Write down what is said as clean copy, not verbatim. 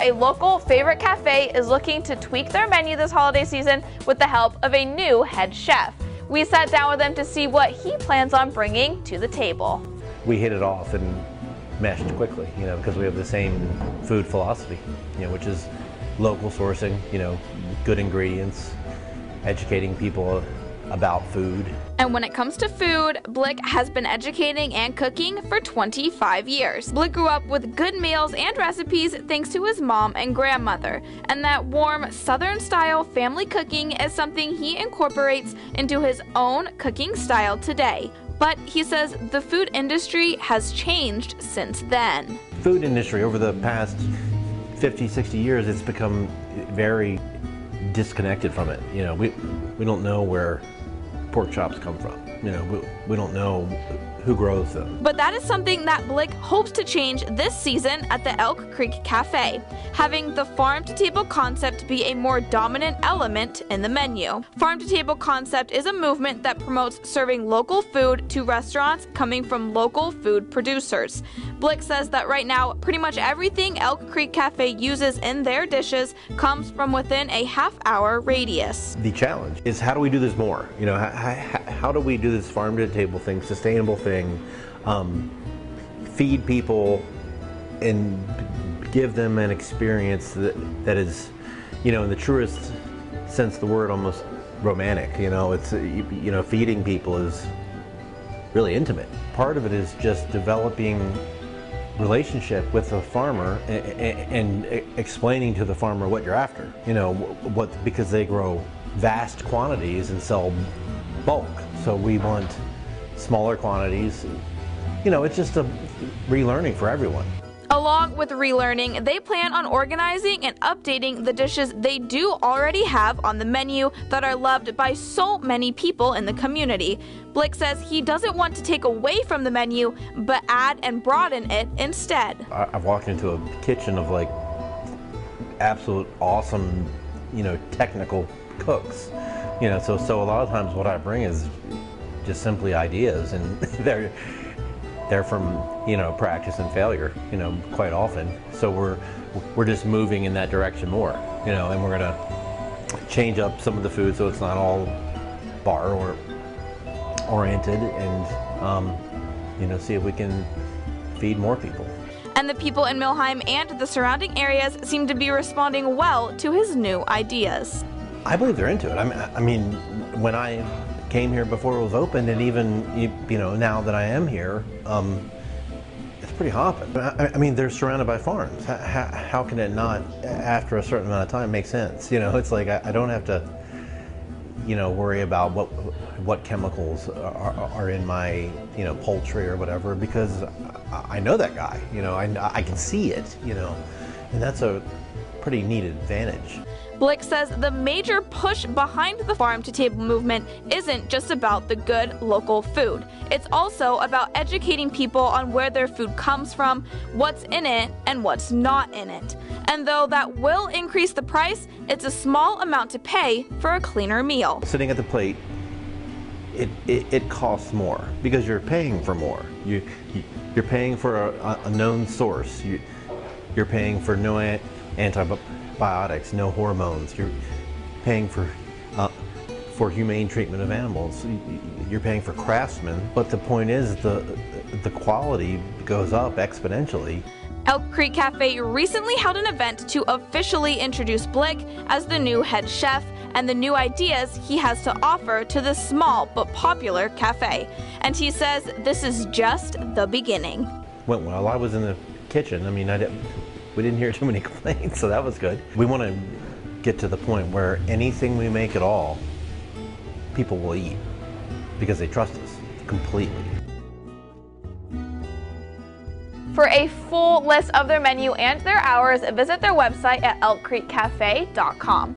a local favorite cafe is looking to tweak their menu this holiday season with the help of a new head chef. We sat down with him to see what he plans on bringing to the table. We hit it off and meshed quickly, because we have the same food philosophy, which is local sourcing, good ingredients, educating people about food. And when it comes to food, Blick has been educating and cooking for 25 years. Blick grew up with good meals and recipes thanks to his mom and grandmother, and that warm Southern-style family cooking is something he incorporates into his own cooking style today. But he says the food industry has changed since then. Food industry over the past 50, 60 years, it's become very disconnected from it. We don't know where pork chops come from. We don't know who grows them. But that is something that Blick hopes to change this season at the Elk Creek Cafe, having the farm-to-table concept be a more dominant element in the menu. Farm-to-table concept is a movement that promotes serving local food to restaurants coming from local food producers. Blick says that right now, pretty much everything Elk Creek Cafe uses in their dishes comes from within a half-hour radius. The challenge is, how do we do this more? How do we do this farm-to-table thing, sustainable thing, feed people and give them an experience that is, in the truest sense of the word, almost romantic. It's, feeding people is really intimate. Part of it is just developing relationship with the farmer and explaining to the farmer what you're after. Because they grow vast quantities and sell bulk. So we want smaller quantities. It's just a relearning for everyone. Along with relearning, they plan on organizing and updating the dishes they do already have on the menu that are loved by so many people in the community. Blick says he doesn't want to take away from the menu, but add and broaden it instead. I've walked into a kitchen of absolute awesome, technical cooks. So a lot of times what I bring is just simply ideas, and they're from practice and failure, quite often. So we're just moving in that direction more, and we're gonna change up some of the food so it's not all bar or oriented, and see if we can feed more people. And the people in Millheim and the surrounding areas seem to be responding well to his new ideas. I believe they're into it. I mean, when I came here before it was open, and even now that I am here, it's pretty hopping. I mean, they're surrounded by farms. How can it not, after a certain amount of time, make sense? It's like I don't have to, worry about what chemicals are in my poultry or whatever, because I know that guy. I can see it. And that's a pretty neat advantage. Blick says the major push behind the farm-to-table movement isn't just about the good local food. It's also about educating people on where their food comes from, what's in it, and what's not in it. And though that will increase the price, it's a small amount to pay for a cleaner meal. Sitting at the plate, it costs more because you're paying for more. You're paying for a known source. You're paying for no antibiotics, no hormones. You're paying for humane treatment of animals. You're paying for craftsmen. But the point is, the quality goes up exponentially. Elk Creek Cafe recently held an event to officially introduce Blick as the new head chef and the new ideas he has to offer to this small but popular cafe. And he says this is just the beginning. Went well. I was in the kitchen. I mean, we didn't hear too many complaints, so that was good. We want to get to the point where anything we make at all, people will eat because they trust us completely. For a full list of their menu and their hours, visit their website at elkcreekcafe.com.